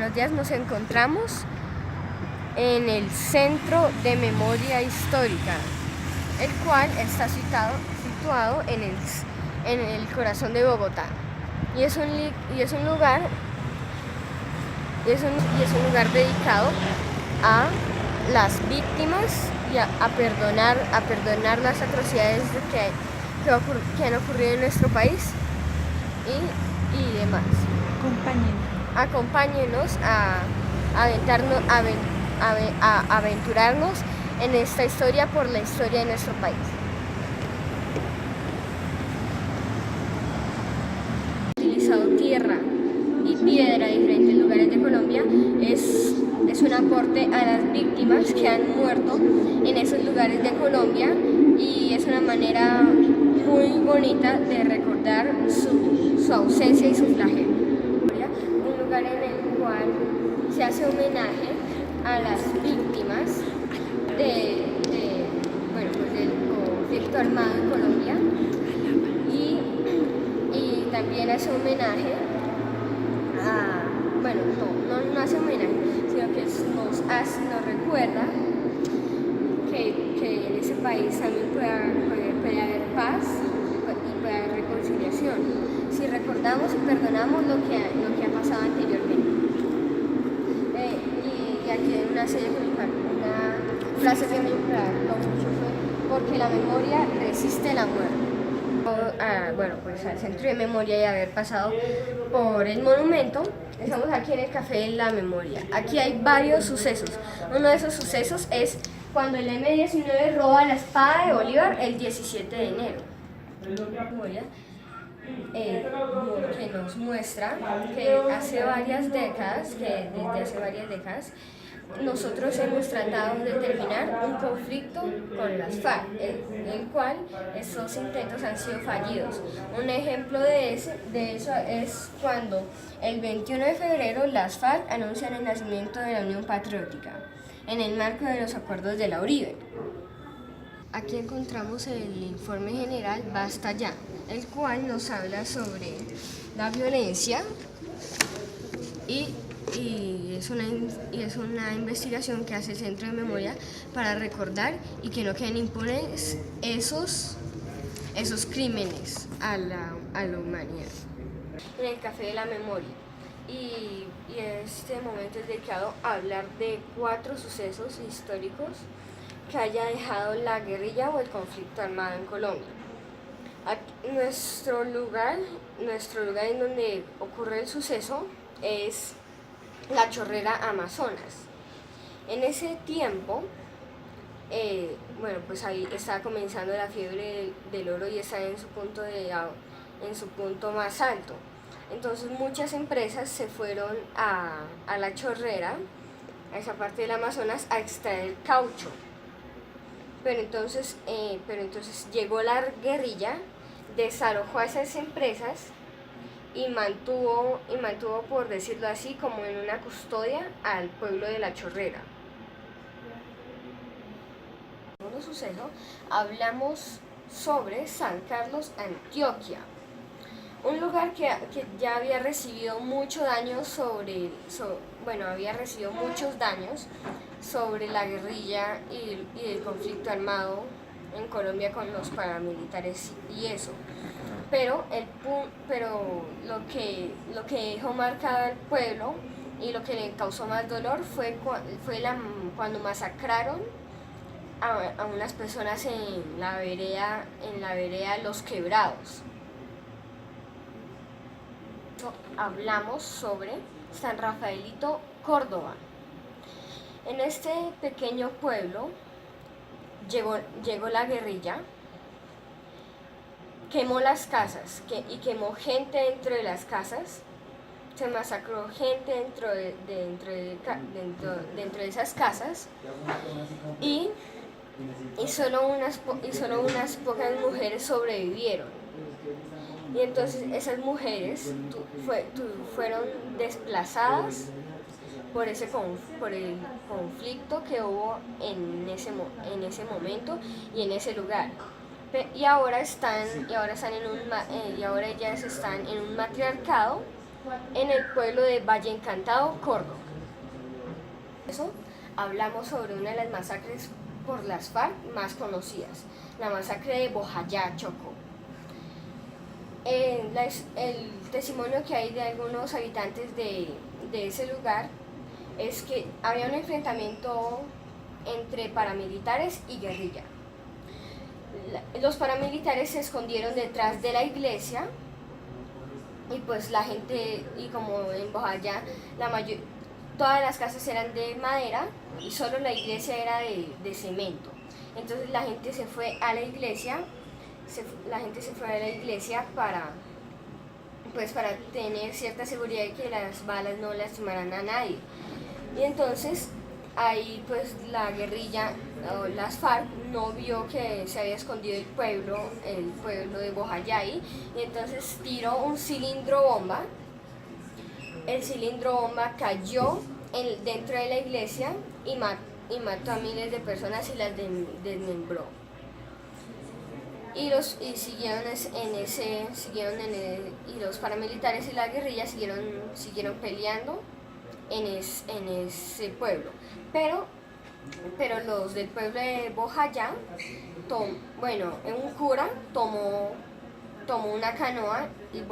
buenos días. Nos encontramos en el Centro de Memoria Histórica, el cual está situado en el corazón de Bogotá. Y es un lugar dedicado a las víctimas y a perdonar las atrocidades que han ocurrido en nuestro país y demás. Acompáñenos a aventurarnos en esta historia por la historia de nuestro país. Utilizado tierra y piedra de diferentes lugares de Colombia es un aporte a las víctimas que han muerto en esos lugares de Colombia, y es una manera muy bonita de recordar su ausencia y su flagelo. Un lugar en el cual se hace homenaje a las víctimas del conflicto armado en Colombia, y también hace homenaje no hace homenaje, sino que nos recuerda que en ese país también puede haber paz y puede haber reconciliación si recordamos y perdonamos lo que ha pasado anteriormente. Y aquí hay una frase que me impactó mucho, porque la memoria resiste la muerte. Pues al Centro de Memoria y haber pasado por el monumento, estamos aquí en el Café de la Memoria. Aquí hay varios sucesos. Uno de esos sucesos es cuando el M-19 roba la espada de Bolívar el 17 de enero. Que nos muestra que desde hace varias décadas, nosotros hemos tratado de terminar un conflicto con las FARC, el cual esos intentos han sido fallidos. Un ejemplo de eso es cuando el 21 de febrero las FARC anuncian el nacimiento de la Unión Patriótica, en el marco de los acuerdos de la Uribe. Aquí encontramos el informe general Basta Ya, el cual nos habla sobre la violencia y es una investigación que hace el Centro de Memoria para recordar y que no queden impunes esos crímenes a la humanidad. En el Café de la Memoria. Y este momento es dedicado a hablar de 4 sucesos históricos que haya dejado la guerrilla o el conflicto armado en Colombia. Nuestro lugar en donde ocurre el suceso es la Chorrera Amazonas. En ese tiempo, pues ahí está comenzando la fiebre del oro y está en su punto más alto. Entonces muchas empresas se fueron a la Chorrera, a esa parte del Amazonas, a extraer caucho. Pero entonces llegó la guerrilla, desalojó a esas empresas y mantuvo, por decirlo así, como en una custodia al pueblo de la Chorrera. En el segundo suceso hablamos sobre San Carlos, Antioquia, un lugar que ya había recibido muchos daños sobre la guerrilla y el conflicto armado en Colombia con los paramilitares y eso. Pero lo que dejó marcado al pueblo y lo que le causó más dolor fue cuando masacraron a unas personas en la vereda Los Quebrados. Hablamos sobre San Rafaelito, Córdoba. En este pequeño pueblo llegó la guerrilla, quemó las casas y quemó gente dentro de las casas, se masacró gente dentro de esas casas y solo unas pocas mujeres sobrevivieron. Y entonces esas mujeres fueron desplazadas por el conflicto que hubo en ese momento y en ese lugar. Y ahora ellas están en un matriarcado en el pueblo de Valle Encantado, Córdoba. Eso hablamos sobre una de las masacres por las FARC más conocidas, la masacre de Bojayá, Chocó. El testimonio que hay de algunos habitantes de ese lugar es que había un enfrentamiento entre paramilitares y guerrilla. Los paramilitares se escondieron detrás de la iglesia y pues la gente, y como en Bojayá todas las casas eran de madera y solo la iglesia era de cemento. Entonces la gente se fue a la iglesia, para tener cierta seguridad de que las balas no lastimaran a nadie. Y entonces ahí pues la guerrilla o las FARC no vio que se había escondido el pueblo de Bojayá, y entonces tiró un cilindro bomba. El cilindro bomba cayó dentro de la iglesia y mató a miles de personas y las desmembró. Y los paramilitares y la guerrilla siguieron peleando en ese pueblo. Pero los del pueblo de Bojayá, un cura tomó una canoa y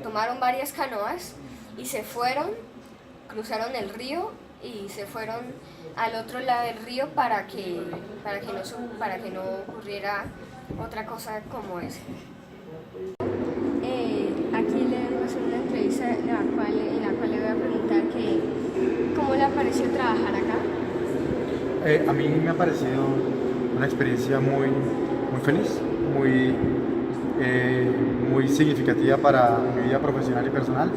tomaron varias canoas y se fueron, cruzaron el río y se fueron al otro lado del río para que no ocurriera otra cosa como esa. Aquí le voy a hacer una entrevista en la cual le voy a preguntar cómo le pareció trabajar acá. A mí me ha parecido una experiencia muy feliz, muy significativa para mi vida profesional y personal,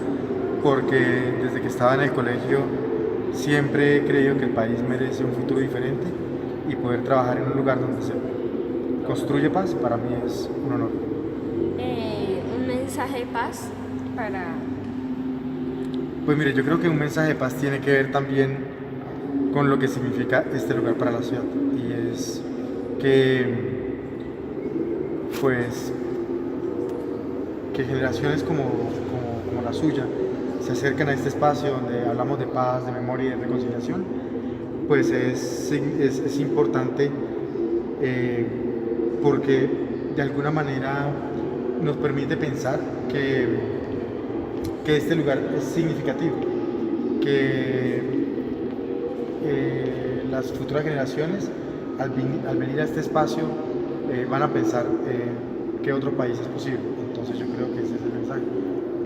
porque desde que estaba en el colegio siempre he creído que el país merece un futuro diferente, y poder trabajar en un lugar donde se construye paz para mí es un honor. Un mensaje de paz para... Pues mire, yo creo que un mensaje de paz tiene que ver también con lo que significa este lugar para la ciudad, y es que generaciones como la suya se acercan a este espacio donde hablamos de paz, de memoria y de reconciliación. Pues es importante, porque de alguna manera nos permite pensar que este lugar es significativo, que las futuras generaciones al venir a este espacio van a pensar que otro país es posible. Entonces yo creo que ese es el mensaje,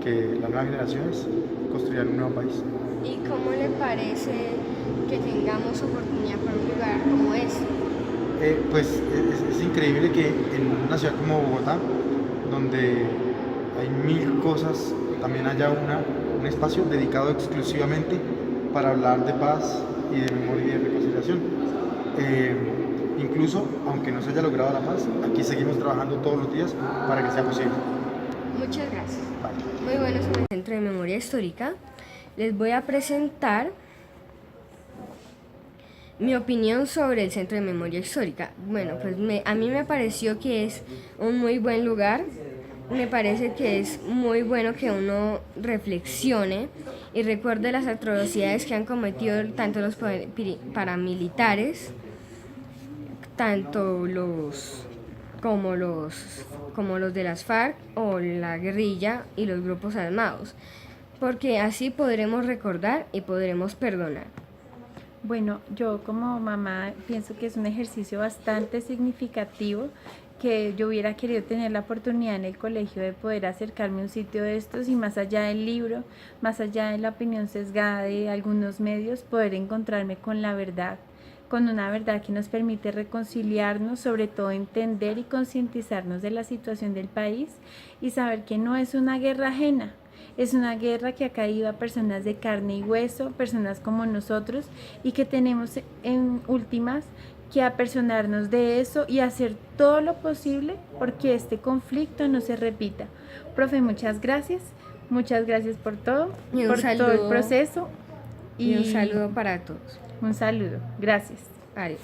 que las nuevas generaciones construirán un nuevo país. ¿Y cómo le parece que tengamos oportunidad para un lugar como este? Pues es increíble que en una ciudad como Bogotá, donde hay 1000 cosas, también haya un espacio dedicado exclusivamente para hablar de paz y de memoria y de reconciliación. Incluso, aunque no se haya logrado la paz, aquí seguimos trabajando todos los días para que sea posible. Muchas gracias. Bye. Muy bueno sobre el Centro de Memoria Histórica. Les voy a presentar mi opinión sobre el Centro de Memoria Histórica. Bueno, pues a mí me pareció que es un muy buen lugar. Me parece que es muy bueno que uno reflexione y recuerde las atrocidades que han cometido tanto los paramilitares, tanto como los de las FARC o la guerrilla y los grupos armados, porque así podremos recordar y podremos perdonar. Bueno, yo como mamá pienso que es un ejercicio bastante significativo, que yo hubiera querido tener la oportunidad en el colegio de poder acercarme a un sitio de estos, y más allá del libro, más allá de la opinión sesgada de algunos medios, poder encontrarme con la verdad, con una verdad que nos permite reconciliarnos, sobre todo entender y concientizarnos de la situación del país y saber que no es una guerra ajena. Es una guerra que ha caído a personas de carne y hueso, personas como nosotros, y que tenemos en últimas que apersonarnos de eso y hacer todo lo posible porque este conflicto no se repita. Profe, muchas gracias por todo, por todo el proceso. Y un saludo para todos. Un saludo, gracias. Adiós.